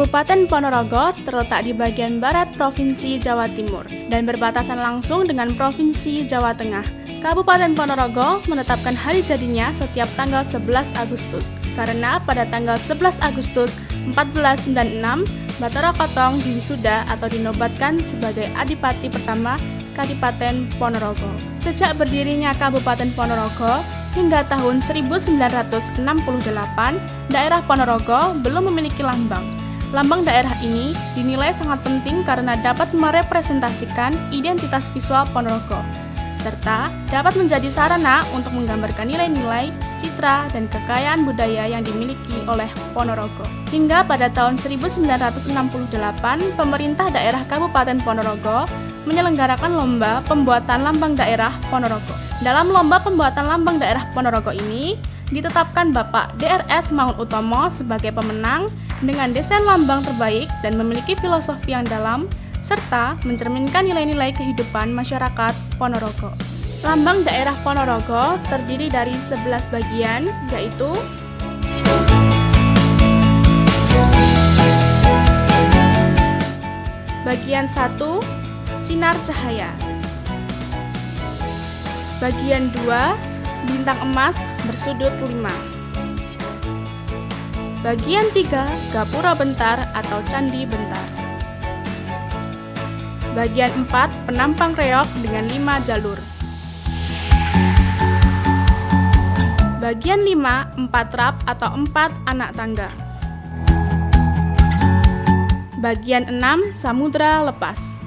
Kabupaten Ponorogo terletak di bagian barat Provinsi Jawa Timur dan berbatasan langsung dengan Provinsi Jawa Tengah. Kabupaten Ponorogo menetapkan hari jadinya setiap tanggal 11 Agustus, karena pada tanggal 11 Agustus 1496, Bathara Kotong diwisuda atau dinobatkan sebagai Adipati pertama Kadipaten Ponorogo. Sejak berdirinya Kabupaten Ponorogo hingga tahun 1968, daerah Ponorogo belum memiliki lambang. Lambang daerah ini dinilai sangat penting karena dapat merepresentasikan identitas visual Ponorogo, serta dapat menjadi sarana untuk menggambarkan nilai-nilai, citra, dan kekayaan budaya yang dimiliki oleh Ponorogo. Hingga pada tahun 1968, pemerintah daerah Kabupaten Ponorogo menyelenggarakan lomba pembuatan lambang daerah Ponorogo. Dalam lomba pembuatan lambang daerah Ponorogo ini, ditetapkan Bapak DRS Mangun Utomo sebagai pemenang dengan desain lambang terbaik dan memiliki filosofi yang dalam, serta mencerminkan nilai-nilai kehidupan masyarakat Ponorogo. Lambang daerah Ponorogo terdiri dari 11 bagian, yaitu bagian 1, sinar cahaya. Bagian 2, bintang emas bersudut 5. Bagian 3, gapura bentar atau candi bentar. Bagian 4, penampang reog dengan 5 jalur. Bagian 5, 4 trap atau 4 anak tangga. Bagian 6, samudra lepas.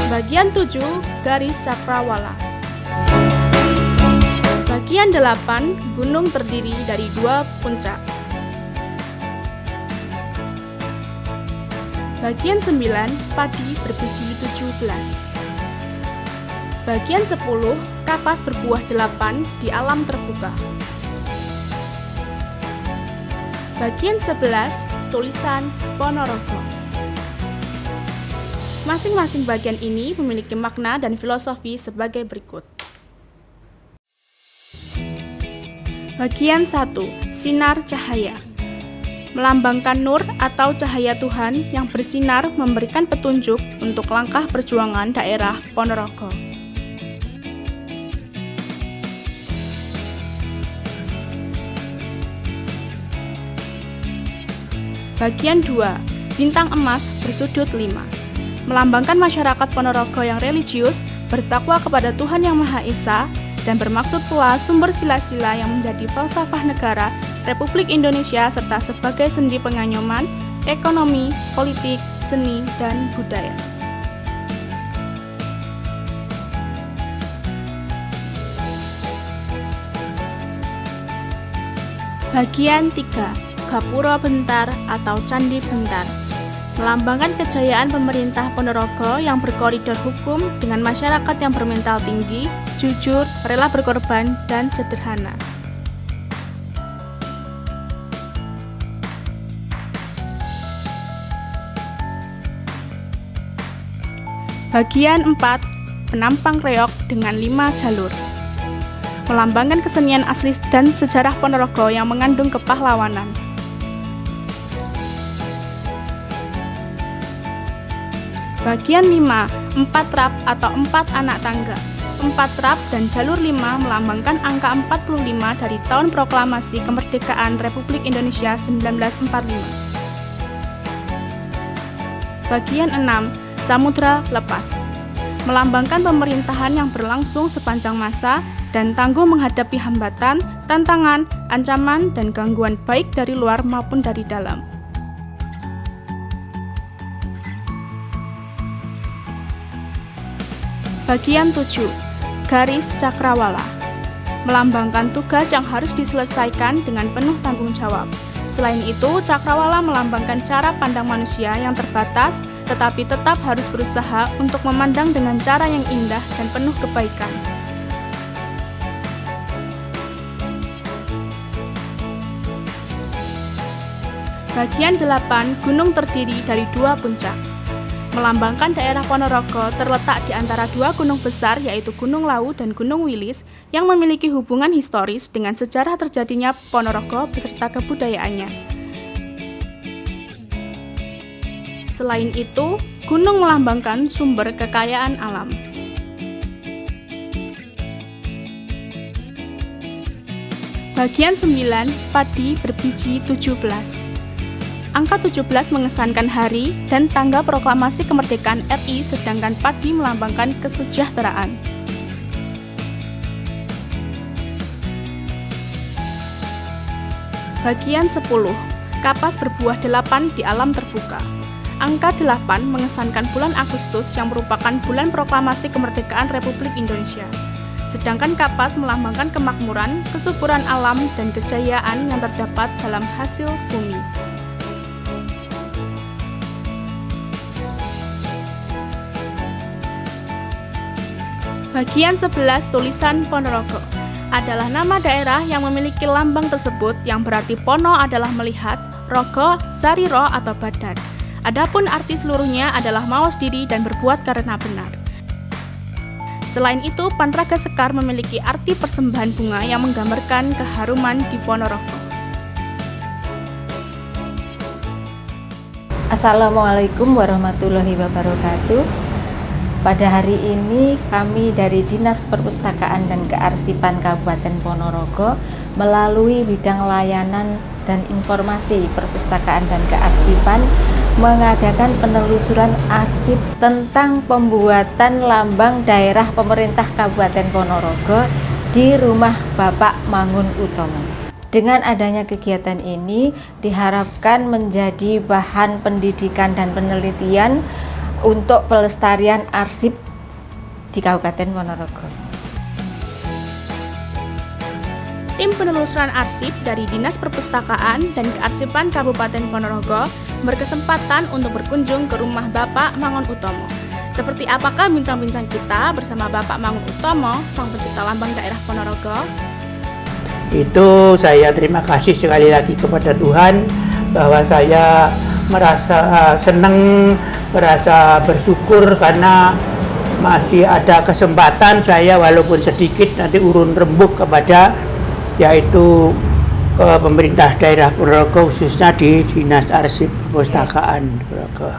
Bagian 7, garis cakrawala. Bagian 8, gunung terdiri dari 2 puncak. Bagian 9, padi berbiji 17. Bagian 10, kapas berbuah 8 di alam terbuka. Bagian 11, tulisan Ponorogo. Masing-masing bagian ini memiliki makna dan filosofi sebagai berikut. Bagian 1, sinar cahaya. Melambangkan nur atau cahaya Tuhan yang bersinar memberikan petunjuk untuk langkah perjuangan daerah Ponorogo. Bagian 2, bintang emas bersudut 5. Melambangkan masyarakat Ponorogo yang religius, bertakwa kepada Tuhan Yang Maha Esa, dan bermaksud pula sumber sila-sila yang menjadi falsafah negara Republik Indonesia serta sebagai sendi pengayoman, ekonomi, politik, seni, dan budaya. Bagian 3, gapura bentar atau candi bentar. Melambangkan kejayaan pemerintah Ponorogo yang berkoridor hukum dengan masyarakat yang bermental tinggi, jujur, rela berkorban, dan sederhana. Bagian 4, penampang reog dengan 5 jalur. Melambangkan kesenian asli dan sejarah Ponorogo yang mengandung kepahlawanan. Bagian 5, 4 trap atau 4 anak tangga. 4 trap dan jalur 5 melambangkan angka 45 dari tahun proklamasi kemerdekaan Republik Indonesia 1945. Bagian 6, samudra lepas. Melambangkan pemerintahan yang berlangsung sepanjang masa dan tangguh menghadapi hambatan, tantangan, ancaman, dan gangguan baik dari luar maupun dari dalam. Bagian 7, garis cakrawala. Melambangkan tugas yang harus diselesaikan dengan penuh tanggung jawab. Selain itu, cakrawala melambangkan cara pandang manusia yang terbatas, tetapi tetap harus berusaha untuk memandang dengan cara yang indah dan penuh kebaikan. Bagian 8, gunung terdiri dari 2 puncak. Melambangkan daerah Ponorogo terletak di antara 2 gunung besar yaitu Gunung Lawu dan Gunung Wilis yang memiliki hubungan historis dengan sejarah terjadinya Ponorogo beserta kebudayaannya. Selain itu, gunung melambangkan sumber kekayaan alam. Bagian 9, padi berbiji 17. Angka 17 mengesankan hari dan tanggal proklamasi kemerdekaan RI, sedangkan padi melambangkan kesejahteraan. Bagian 10, kapas berbuah 8 di alam terbuka. Angka 8 mengesankan bulan Agustus yang merupakan bulan proklamasi kemerdekaan Republik Indonesia. Sedangkan kapas melambangkan kemakmuran, kesuburan alam, dan kejayaan yang terdapat dalam hasil bumi. Bagian 11, tulisan Ponorogo adalah nama daerah yang memiliki lambang tersebut, yang berarti Pono adalah melihat, Rogo, Sariro atau badan. Adapun arti seluruhnya adalah mawas diri dan berbuat karena benar. Selain itu, Panraga Sekar memiliki arti persembahan bunga yang menggambarkan keharuman di Ponorogo. Assalamualaikum warahmatullahi wabarakatuh. Pada hari ini kami dari Dinas Perpustakaan dan Kearsipan Kabupaten Ponorogo melalui bidang layanan dan informasi perpustakaan dan kearsipan mengadakan penelusuran arsip tentang pembuatan lambang daerah pemerintah Kabupaten Ponorogo di rumah Bapak Mangun Utomo. Dengan adanya kegiatan ini diharapkan menjadi bahan pendidikan dan penelitian untuk pelestarian arsip di Kabupaten Ponorogo. Tim penelusuran arsip dari Dinas Perpustakaan dan Kearsipan Kabupaten Ponorogo berkesempatan untuk berkunjung ke rumah Bapak Mangun Utomo. Seperti apakah bincang-bincang kita bersama Bapak Mangun Utomo, sang pencipta lambang daerah Ponorogo? Itu saya terima kasih sekali lagi kepada Tuhan bahwa saya merasa senang, merasa bersyukur karena masih ada kesempatan saya walaupun sedikit nanti urun rembuk kepada yaitu pemerintah daerah Ponorogo, khususnya di Dinas Arsip Perpustakaan Ponorogo.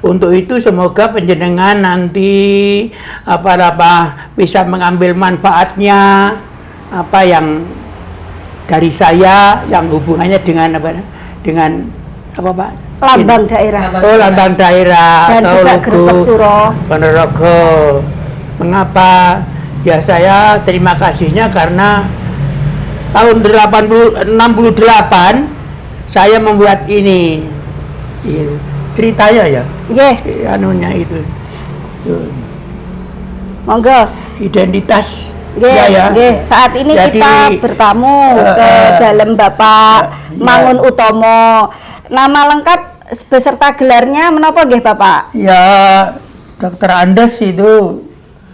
Untuk itu semoga penjenengan nanti bisa mengambil manfaatnya apa yang dari saya yang hubungannya dengan Pak? Lambang daerah. Oh, lambang daerah dan atau juga logo Grebek Suro Ponorogo. Mengapa? Ya saya terima kasihnya karena tahun 68 saya membuat ini. Ceritanya ya. Nggih. Anunya itu. Monggo. Identitas. Nggih, ya. Saat ini jadi, kita bertamu ke dalam Bapak Mangun Utomo. Nama lengkap beserta gelarnya menapa nggih Bapak? Ya, Dokter Andes itu.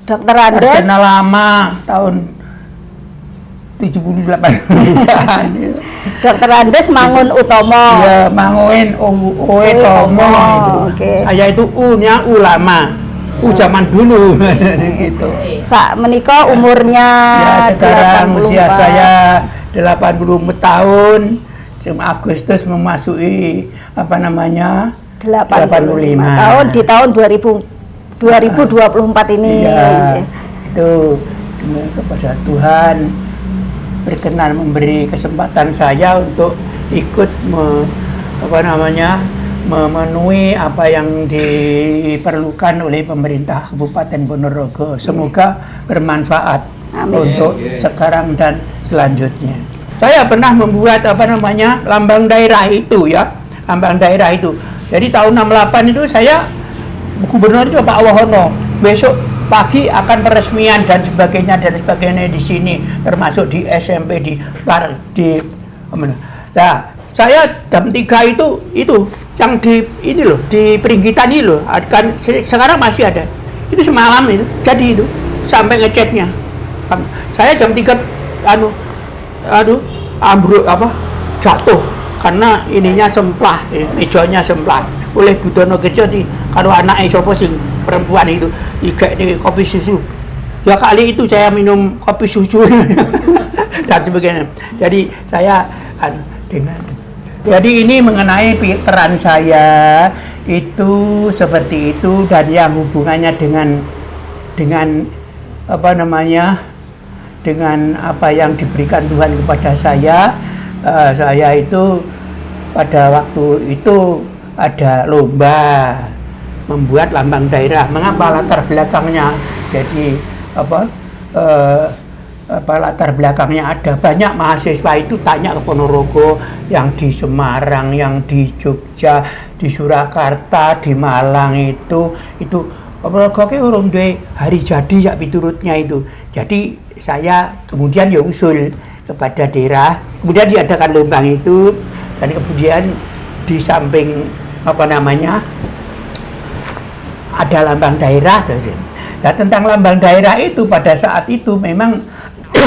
Dokter Andes. Sarjana lama tahun 78. Dokter Andes Mangun Utomo. Ya, Mangun Utomo. Okay. Saya itu U-nya ulama. Zaman dulu gitu. Saat menikah umurnya ya, sekarang 84. Usia saya 80 tahun. Agustus memasuki 85 tahun di tahun 2024 ini. Ya, itu kepada Tuhan berkenan memberi kesempatan saya untuk ikut memenuhi apa yang diperlukan oleh pemerintah Kabupaten Ponorogo. Semoga bermanfaat. Amin. Untuk sekarang dan selanjutnya. Saya pernah membuat lambang daerah itu ya, lambang daerah itu. Jadi tahun 68 itu saya gubernur itu Pak Wahono. Besok pagi akan peresmian dan sebagainya di sini, termasuk di SMP di. Nah, saya jam 3 itu yang di ini loh, di Peringgitan ini loh, kan sekarang masih ada. Itu semalam itu, jadi itu sampai ngecatnya. Saya jam 3 ambruk jatuh karena ininya semplah, mejanya semplah oleh Gudono Gejo kalau anaknya sopo sing perempuan itu igek di kopi susu. Ya kali itu saya minum kopi susu dan sebagainya. Jadi saya dengan Jadi ini mengenai peran saya itu seperti itu, dan yang hubungannya dengan apa namanya, dengan apa yang diberikan Tuhan kepada saya. Saya itu pada waktu itu ada lomba membuat lambang daerah. Mengapa latar belakangnya? Jadi latar belakangnya ada banyak mahasiswa itu tanya ke Ponorogo, yang di Semarang, yang di Jogja, di Surakarta, di Malang itu Ponorogo ke urung duwe hari jadi ya piturutnya itu. Jadi saya kemudian ya usul kepada daerah, kemudian diadakan lomba itu, dan kemudian di samping apa namanya ada lambang daerah. Nah, tentang lambang daerah itu pada saat itu memang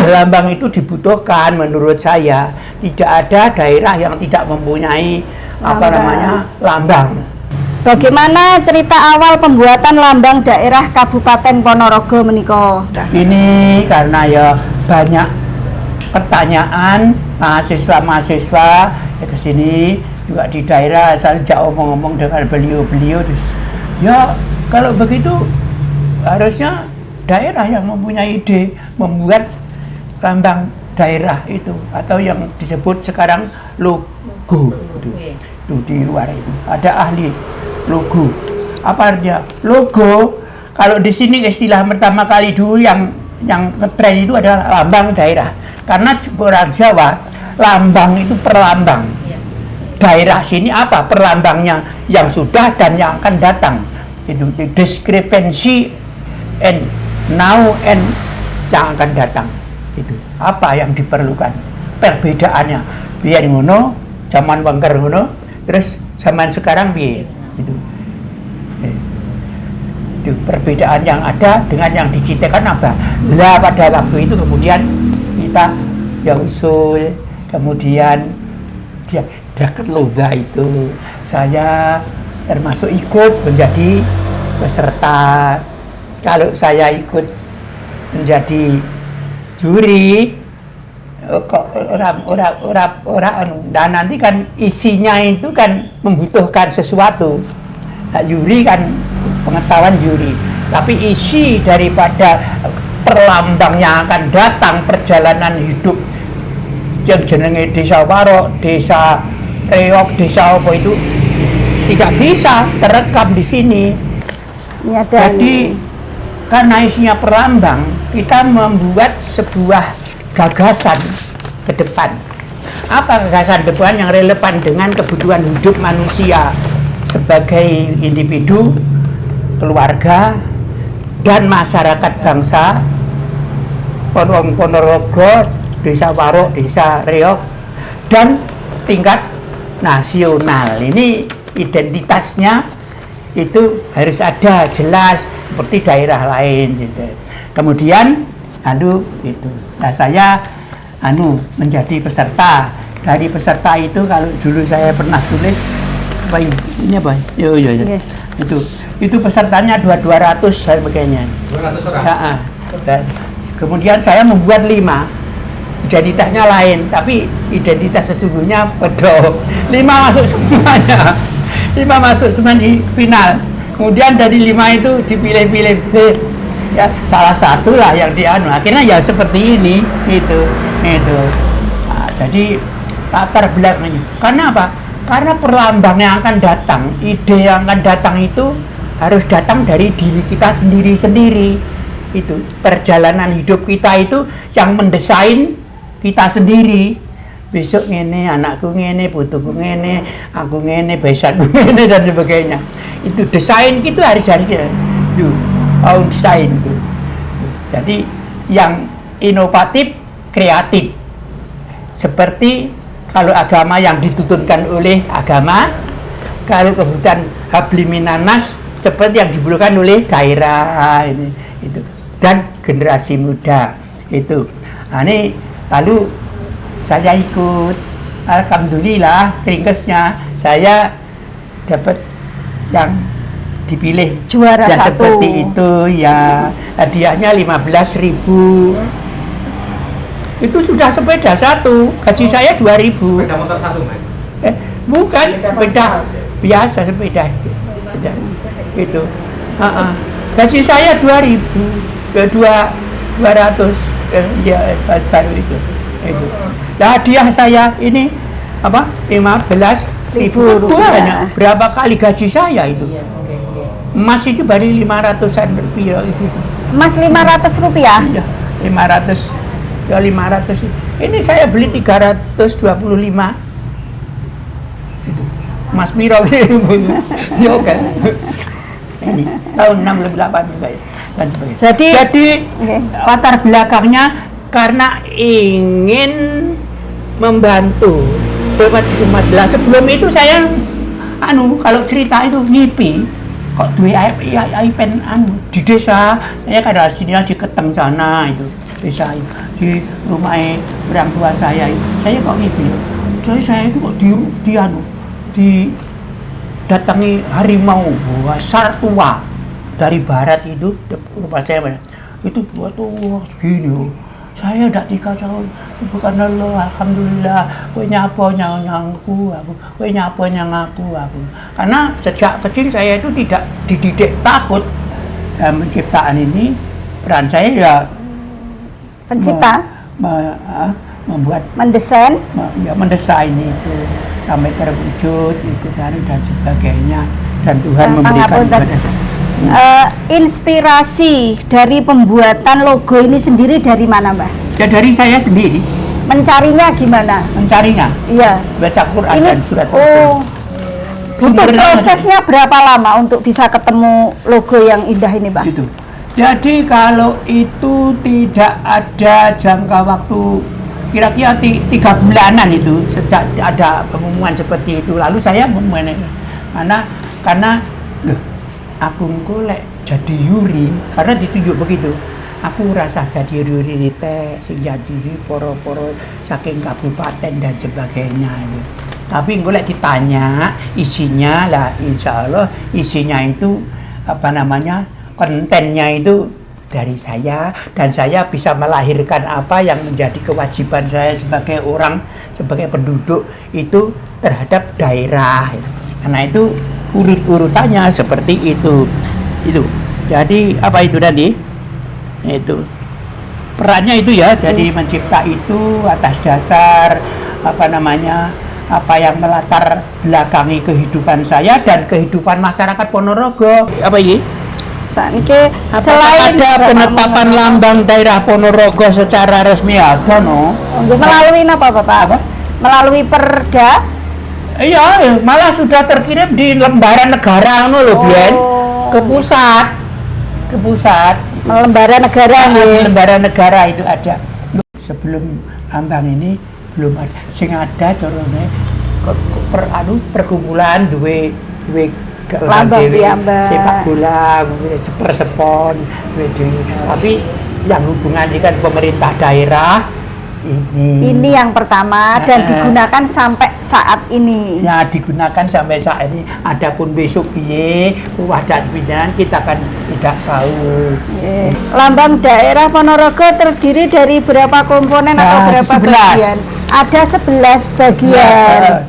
lambang itu dibutuhkan menurut saya. Tidak ada daerah yang tidak mempunyai lambang. Bagaimana cerita awal pembuatan lambang daerah Kabupaten Ponorogo meniko? Ini karena ya banyak pertanyaan mahasiswa ya ke sini juga di daerah, saya ngomong dengan beliau-beliau. Ya kalau begitu harusnya daerah yang mempunyai ide membuat lambang daerah itu, atau yang disebut sekarang logo itu di luar itu ada ahli logo. Apa artinya logo? Kalau di sini istilah pertama kali dulu yang ngetren itu adalah lambang daerah, karena orang Jawa lambang itu perlambang. Daerah sini apa perlambangnya yang sudah dan yang akan datang, itu diskrepensi and now and yang akan datang. Itu apa yang diperlukan, perbedaannya biar ngono zaman wangker ngono, terus zaman sekarang biar itu perbedaan yang ada dengan yang diciptakan apa lah pada waktu itu. Kemudian kita ya usul, kemudian dia dapat lomba itu, saya termasuk ikut menjadi peserta. Kalau saya ikut menjadi juri kok orang dan nanti kan isinya itu kan membutuhkan sesuatu. Nah, juri kan pengetahuan juri, tapi isi daripada perlambang yang akan datang, perjalanan hidup yang jenenge desa Warok, desa Reok, desa apa itu tidak bisa terekam di sini. Ya, jadi karena isinya perlambang, kita membuat sebuah gagasan ke depan. Apa gagasan depan yang relevan dengan kebutuhan hidup manusia sebagai individu, keluarga, dan masyarakat bangsa Ponorogo, desa Warok, desa Reok, dan tingkat nasional. Ini identitasnya itu harus ada jelas seperti daerah lain gitu. Kemudian itu. Nah, saya menjadi peserta. Dari peserta itu kalau dulu saya pernah tulis apa ini apa? Yo. Okay. Itu pesertanya 200 saya pakainya. 200 orang. Ya, dan kemudian saya membuat 5. Identitasnya lain, tapi identitas sesungguhnya beda. 5 masuk semuanya. 5 masuk semua di final. Kemudian dari 5 itu dipilih-pilih, ya salah satu lah yang akhirnya ya seperti ini itu. Nah, jadi latar belakangnya. Karena apa? Karena perlambang yang akan datang, ide yang akan datang itu harus datang dari diri kita sendiri-sendiri. Itu perjalanan hidup kita itu yang mendesain kita sendiri. Besok ngene, anakku ngene, putuku ngene, aku ngene, besanku ngene, dan sebagainya. Itu desain gitu harus dari kita. Desain itu. Jadi yang inovatif, kreatif. Seperti kalau agama yang dituntutkan oleh agama, kalau kebutuhan habliminanas seperti yang dibutuhkan oleh daerah ini itu, dan generasi muda itu. Nah, ini lalu saya ikut, alhamdulillah ringkesnya saya dapat yang dipilih juara ya, 1 seperti itu ya. Hadiahnya 15.000. Itu sudah sepeda 1, gaji saya 2.000. Sepeda motor 1, Mbak. Bukan sepeda biasa, sepeda itu. Gaji saya 2.000, 200 ya pas baru itu. Nah, hadiah saya ini apa? 15.000 rupiah. Berapa kali gaji saya itu? Emas itu baru 500-an rupiah itu. Emas 500 rupiah? Iya, 500. Ya 500. Ini saya beli 325. Itu. Mas Miro ya kan. Ini tahun 68 saya dan sebagainya. Jadi latar belakangnya karena ingin membantu Bapak Kismat. Sebelum itu saya kalau cerita itu ngipi kok dua iPen di desa. Saya kan dari sini di Keteng sana itu desa di rumah orang tua saya kok ngipi. Jadi saya itu kok datangi harimau besar tua dari barat itu rumah saya itu tua segini loh. Saya tidak dikacau, bukan Allah, alhamdulillah, kowe nyapa nyangku aku, kowe nyapa nyangku aku. Karena sejak kecil saya itu tidak dididik takut dalam penciptaan ini. Peran saya ya pencipta, membuat, mendesain, mendesain itu sampai terwujud, ikut dan sebagainya. Dan Tuhan memberikan kepada saya. Inspirasi dari pembuatan logo ini sendiri dari mana, Mbak? Ya dari saya sendiri. Mencarinya gimana? Mencarinya? Iya. Baca Quran ini, dan surat. Untuk prosesnya berapa lama untuk bisa ketemu logo yang indah ini, Pak? Gitu. Jadi kalau itu tidak ada jangka waktu kira-kira 3 bulanan itu sejak ada pengumuman seperti itu. Lalu saya karena aku golek jadi Yuri karena ditunjuk begitu. Aku rasa jadi Yuri ini teh sing jadi poro-poro saking kabupaten dan sebagainya itu. Tapi golek ditanya isinya lah, insya Allah isinya itu kontennya itu dari saya, dan saya bisa melahirkan apa yang menjadi kewajiban saya sebagai orang, sebagai penduduk itu terhadap daerah. Karena itu urutannya seperti itu. Jadi apa itu tadi? Itu perannya itu ya. Jadi mencipta itu atas dasar apa yang melatar belakangi kehidupan saya dan kehidupan masyarakat Ponorogo. Apa ini? Selain ada penetapan lambang daerah Ponorogo secara resmi ada melalui apa Bapak? Melalui perda? Iya, malah sudah terkirim di lembaran negara Bian. Ke pusat. Lembaran negara lembaran negara itu ada. Sebelum lambang ini belum ada. Sing ada carane perkumpulan duwe lambang piyambak. Sepak bola, sepon, tapi yang hubungan dengan pemerintah daerah ini yang pertama dan digunakan sampai saat ini. Ya, digunakan sampai saat ini. Adapun besok piye wadah pimpinan kita kan tidak tahu. Lambang daerah Ponorogo terdiri dari berapa komponen atau berapa 11. bagian? Ada 11 bagian.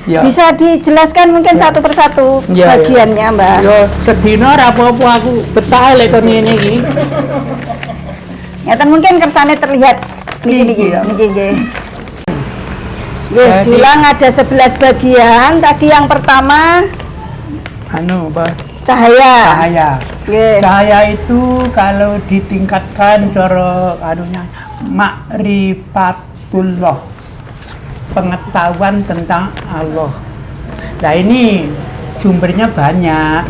Ya. Bisa dijelaskan mungkin satu persatu bagiannya, Mbak? Yo, sedina ora apa-apa aku betah lek kon ngene iki. Ngeten mungkin kersane terlihat niki. Diulang ada 11 bagian. Tadi yang pertama cahaya. Cahaya itu kalau ditingkatkan cara ma'rifatullah, pengetahuan tentang Allah. Nah ini sumbernya banyak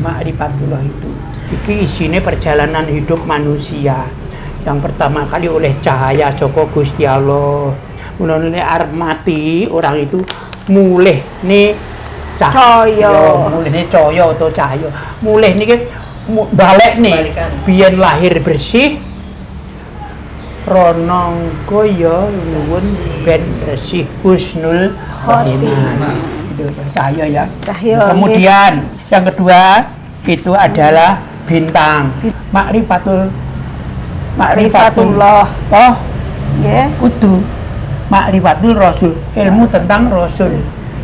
ma'rifatullah itu. Iki isinya perjalanan hidup manusia. Yang pertama kali oleh cahaya Joko Gusti Allah. Mulane arep mati orang itu mulih nih cahaya. Mulih nih cahaya atau cahaya. Mulih niki balik nih. Biyen lahir bersih. Ronong koyo nuwun ben bersih husnul khotimah. Itu cahaya ya. Kemudian yang kedua itu adalah bintang. Ma'rifatullah. Kudu Ma'rifatul Rasul, ilmu tentang Rasul.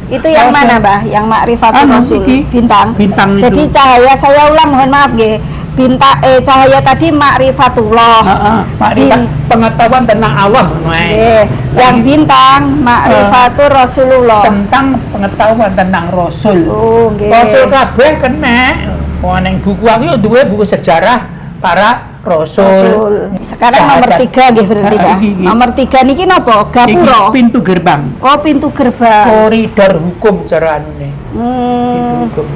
Itu yang Rasul. mana, Mbah? Yang Ma'rifatul Rasul. Iki. Bintang. Bintang itu. Jadi cahaya, saya ulang, mohon maaf nggih. Cahaya tadi Ma'rifatullah. Makrifat pengetahuan tentang Allah. Yang bintang Ma'rifatul Rasulullah. Tentang pengetahuan tentang Rasul. Oh, nggih. Rasul kabeh kena. Wah, ning buku aku yo duwe buku sejarah para Rasul. Sekarang nomor 3 nggih berarti, Mbah. Nomor 3 niki napa? Iki Gapura. pintu gerbang. Oh, pintu gerbang. Koridor hukum cara anune. Pintu hukum.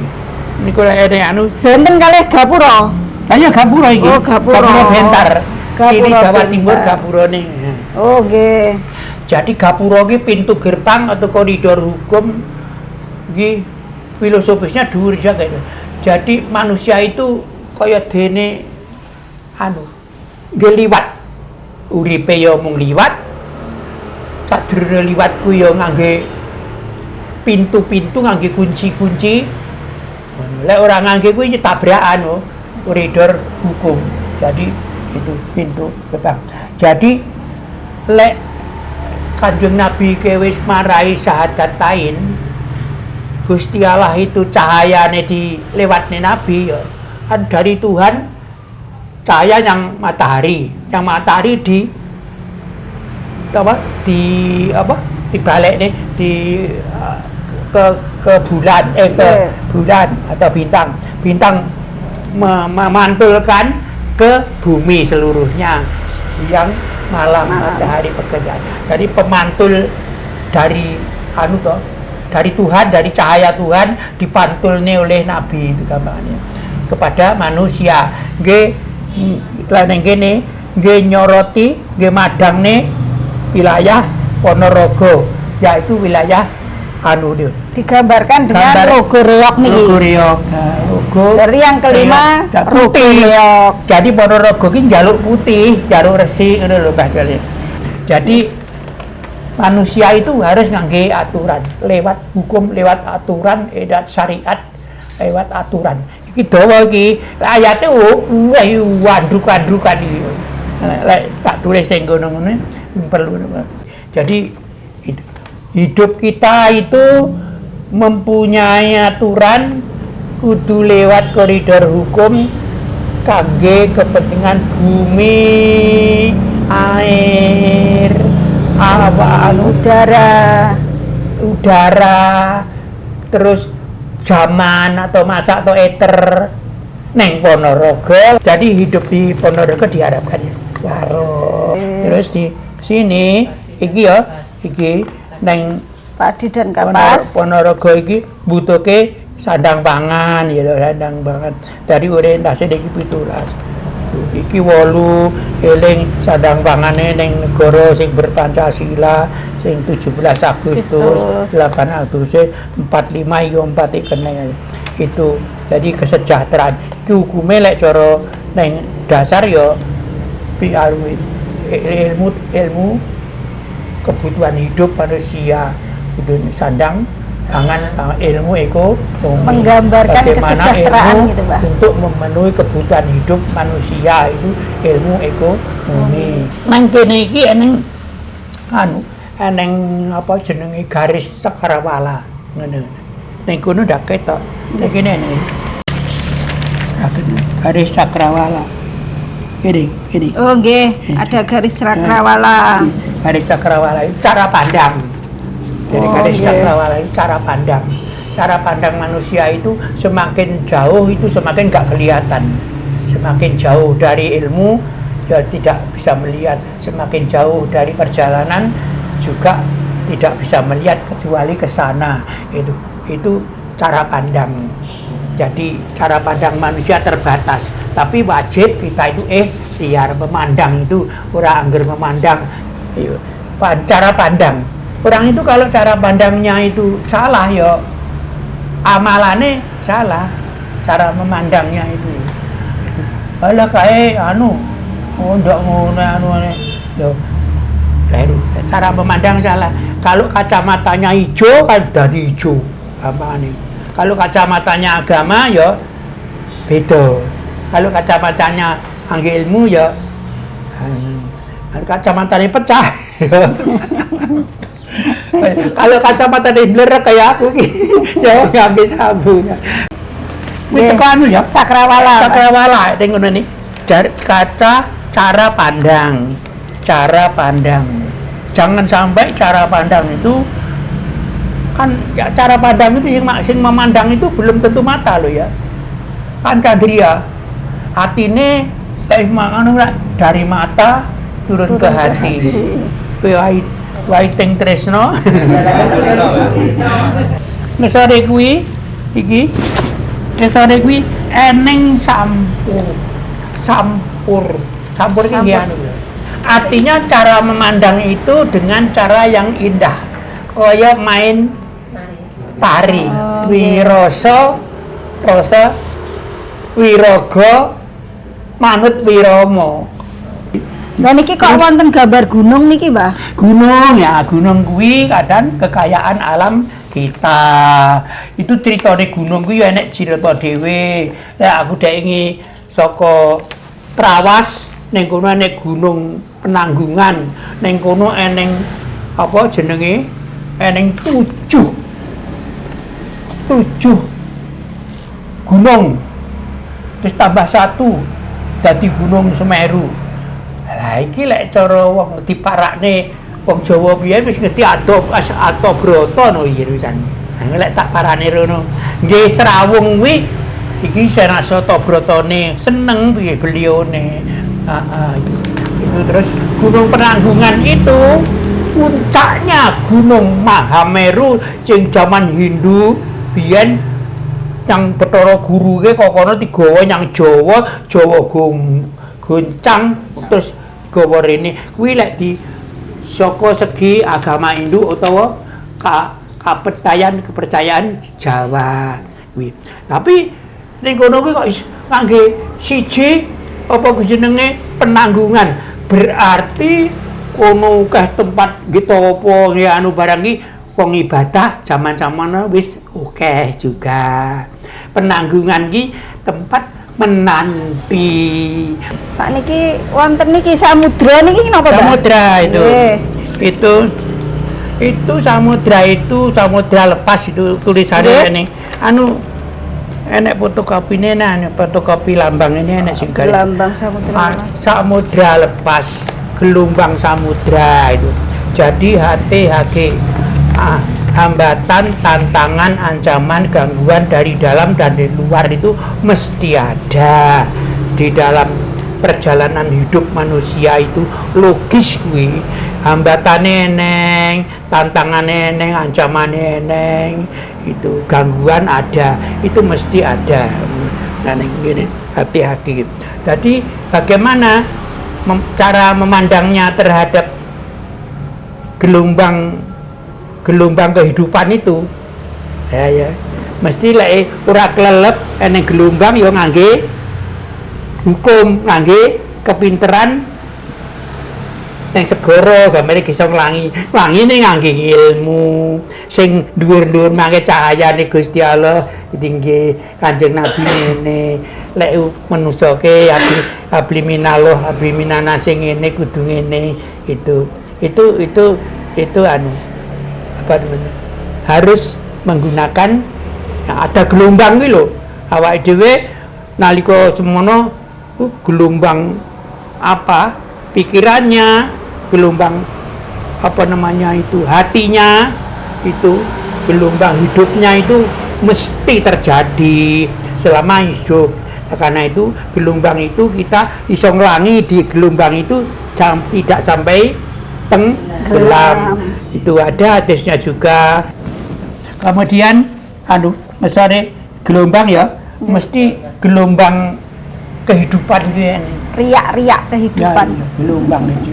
Niku lek anu Benten kalih gapura. hanya gapura iki. Oh, gapura. Bentar. Gapura Ini Jawa Bentar. Timur gapurane. Oh, nggih. Jadi gapura iki pintu gerbang atau koridor hukum iki filosofisnya dhuwur jaga itu. Jadi manusia itu kaya dene anu nggih liwat. Uripe ya mung liwat. Sadurunge liwat ku ya ngangge pintu-pintu ngangge kunci-kunci. Lek ora ngangge kuwi tabrakan oh. Koridor hukum. Jadi itu pintu gerbang. Jadi lek Kanjeng Nabi ke wis marai syahadatain Gusti Allah itu cahayane dilewatne Nabi ya kan dari Tuhan cahaya yang matahari di apa dibalik nih ke bulan bulan atau bintang memantulkan ke bumi seluruhnya siang malam matahari pekerjaan. Jadi pemantul dari dari Tuhan, dari cahaya Tuhan dipantulne oleh Nabi itu gambarnya kepada manusia. Nggih lan ngene nggih nyoroti nggih madangne wilayah Ponorogo yaitu wilayah digambarkan dengan logo reog niki. Logo reog. Logo. Dari yang kelima logo reog. Jadi Ponorogo ki njaluk putih, njaluk resik ngono lho Mbah Jali. Jadi manusia itu harus ngangge aturan, lewat hukum, lewat aturan, lewat syariat, lewat aturan. Iki dawa iki ayate wadruk-wadrukan iki. Lek tak tulis ning ngono-ngono perlu. Jadi hidup kita itu mempunyai aturan kudu lewat koridor hukum kangge kepentingan bumi, air, udara, terus zaman atau masa atau eter neng Ponorogo. Jadi hidup di Ponorogo diharapkan terus di sini iki neng padi dan kapas. Ponorogo iki butuhke sandang pangan gitu, sandang pangan. Dari orientasi iki 17. Iki 8 eling sandang pangane ning negara sing berpancasila sing 17 Agustus, 8 Agustus 45 yo 4 kene. Itu jadi kesejahteraan. Iki hukume lek cara ning dasar yo ilmu kebutuhan hidup manusia itu sandang pangan ilmu ekonomi menggambarkan kesejahteraan ilmu gitu Pak untuk memenuhi kebutuhan hidup manusia itu ilmu ekonomi. Nang kene iki eneng eneng apa jenenge garis cakrawala ngono. Ning kono ndak ketok. Ning kene eneng garis cakrawala. Ini. Oh nggih, ada garis cakrawala. Garis cakrawala itu cara pandang. Jadi garis cakrawala itu cara pandang. Cara pandang manusia itu semakin jauh itu semakin nggak kelihatan. Semakin jauh dari ilmu ya tidak bisa melihat. Semakin jauh dari perjalanan juga tidak bisa melihat kecuali ke sana. Itu cara pandang. Jadi cara pandang manusia terbatas. Tapi wajib kita itu biar memandang itu orang angger memandang cara pandang. Orang itu kalau cara pandangnya itu salah ya amalannya salah. Cara memandangnya itu. Alah kayak ndak ngono lho. Keliru. Cara memandang salah. Kalau kacamatanya hijau kan jadi hijau gampangane. Kalau kacamatanya agama ya beda. Kalau kacamatanya angge ilmu ya kalau kacamatanya pecah Kalau kacamata di blur kayak aku ya ngambil sabu. Itu kan ya Cakrawala. cakrawala dengan ini dari kaca cara pandang. Jangan sampai cara pandang itu kan ya, cara pandang itu sing memandang itu belum tentu mata loh ya. Kan kadria hatine dari mata turun ke hati. Waiting tresno. Ngesore kuwi iki ngesore kuwi eneng sampur iki anu. Artinya cara memandang itu dengan cara yang indah. Kaya main tari. Wiroso rasa wiraga manut wirama. Nah niki kok wonten gambar gunung niki, Mbah? Gunung kuwi kadang kekayaan alam kita. Itu ceritane gunung kuwi enek cerita dhewe. Lah aku dhewe saka Trawas ning kono enek gunung Penanggungan. Ning kono eneng apa jenenge? Eneng 7 gunung. Terus tambah 1 dadi Gunung Semeru. Lah iki lek cara wong diparakne wong Jawa biyen wis ngerti ato broto no iki wisan. Nah lek tak parane rono. Nggih Serawung kuwi iki Senasa Brotone seneng piye belione. Itu terus Gunung Penanggungan itu puncaknya Gunung Mahameru sing jaman Hindu biyen yang Bathara Guru ke kokono digawa yang Jawa goncang terus gawa rene kuwi lek di saka segi agama Hindu utawa kepercayaan Jawa kuwi. Tapi ning kono kuwi kok ngangge siji apa jenenge Penanggungan. Berarti kono akeh tempat gitu apa anu barang iki wong ibadah zaman-zaman wis akeh juga. Penanggungan ki tempat menanti. Sakniki wonten niki samudra niki napa, Mbak? Samudra itu. Itu samudra lepas itu tulisannya ini. Anu enek fotokopine fotokopi lambang ini enek sing lambang samudra. Samudra lepas, gelombang samudra itu. Jadi HTHG hambatan, tantangan, ancaman, gangguan dari dalam dan dari luar itu mesti ada di dalam perjalanan hidup manusia itu. Logis kuwi, hambatane eneng, tantangannya eneng, ancamannya eneng, itu gangguan ada, itu mesti ada. Nah ini hati-hati. Jadi bagaimana cara memandangnya terhadap gelombang kehidupan itu ya mesti lek ora klelep eneng gelombang yo ngangge hukum, ngangge kepinteran yang segoro gambare iso nglangi ngangge ilmu sing dhuwur-dhuwur mangke cahayane Gusti Allah tinggi Kanjeng Nabi ngene lek manusa ke abli minallah abli minana sing ngene kudu ngene itu anu apa namanya harus menggunakan ada gelombang kuwi lho awake dhewe nalika semono gelombang apa pikirannya gelombang apa namanya itu hatinya itu gelombang hidupnya itu mesti terjadi selama hidup. Karena itu gelombang itu kita iso nglangi di gelombang itu tidak sampai tenggelam. Itu ada hadisnya juga. Kemudian misalnya gelombang ya mesti gelombang kehidupan gitu ya. Riak kehidupan. Ya, gelombang itu.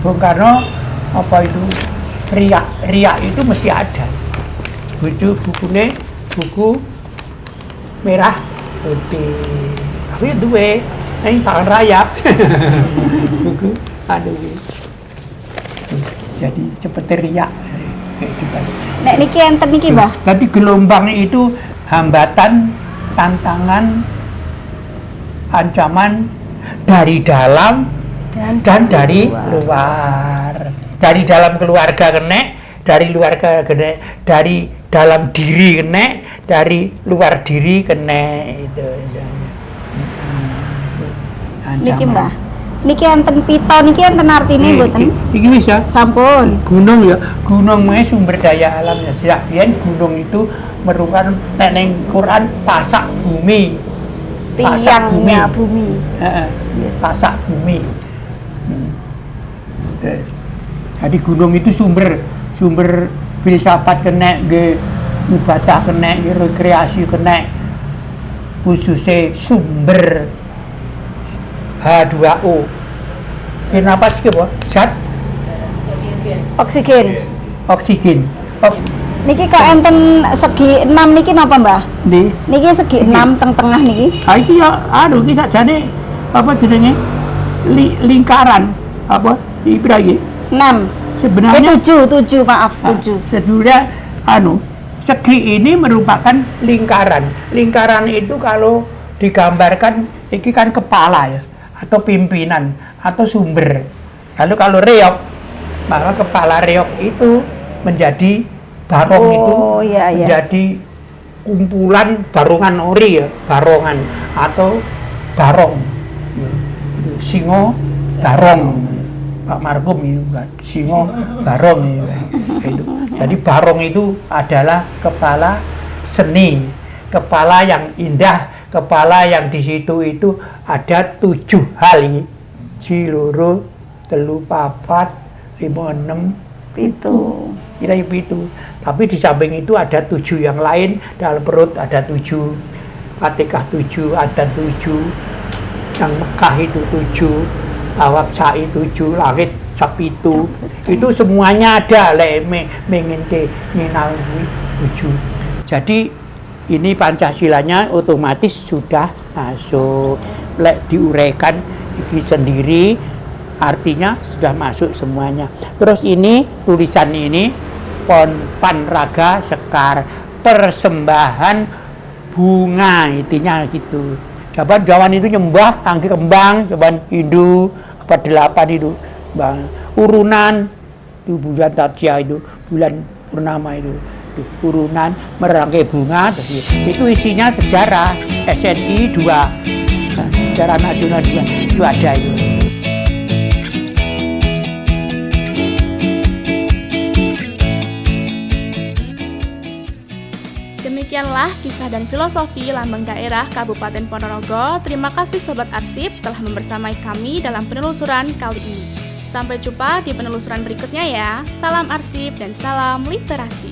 Bung Karno apa itu riak itu mesti ada. Buku merah putih. Tapi duwe nang tangan rayap. Buku jadi seperti riak kehidupan. Nek niki enten niki, Mbah. Jadi gelombang itu hambatan, tantangan, ancaman dari dalam dan dari luar. dari dalam keluarga kena, dari luar kena, dari dalam diri kena, dari luar diri kena itu. Niki Mbah, niki enten pita niki enten artine mboten? Iki bisa. Sampun. Gunung ya, gunung mae sumber daya alamnya. Sejak biyen gunung itu merupakan ning Quran pasak bumi. Tiangnya bumi. Pasak bumi. Jadi gunung itu sumber filsafat kena, ibadah kena, rekreasi kena, khususnya sumber H2O. Kenapa sih bu? Zat Oksigen. Niki kok enten segi 6 niki napa Mbah? Niki segi 6 tengah niki. Iki ya iki sakjane apa jenenge? Lingkaran apa? Ibrahim 6. Sebenarnya 7 maaf 7. Sejujurnya segi ini merupakan lingkaran. Lingkaran itu kalau digambarkan iki kan kepala ya, atau pimpinan atau sumber. Lalu kalau reok, maka kepala reok itu menjadi barong itu menjadi kumpulan barongan ori ya, barongan atau barong. Itu singo barong. Pak Markum itu kan singo barong itu. Jadi barong itu adalah kepala seni, kepala yang indah, kepala yang di situ itu ada 7 hal ini. Ciluru, telu, papat, 5, 6, itu. Kira itu. Tapi di samping itu ada 7 yang lain, dalam perut ada 7, Fatihah 7, Adan 7, yang Mekah itu 7, Tawaf Sa'i 7, Langit Sapitu. Itu semuanya ada mengente nyinawi 7. Jadi ini Pancasilanya otomatis sudah masuk. Diuraikan sendiri, artinya sudah masuk semuanya. Terus ini tulisan ini Panraga Sekar, persembahan bunga, intinya gitu. Jawaban itu nyembah angki kembang, jawaban Hindu apa 8 itu bang. Urunan itu bulan Tatsya, itu bulan purnama itu urunan merangkai bunga. Itu isinya sejarah SNI 2, sejarah nasional 2 itu ada itu. Demikianlah kisah dan filosofi lambang daerah Kabupaten Ponorogo. Terima kasih Sobat Arsip telah membersamai kami dalam penelusuran kali ini. Sampai jumpa di penelusuran berikutnya ya. Salam arsip dan salam literasi.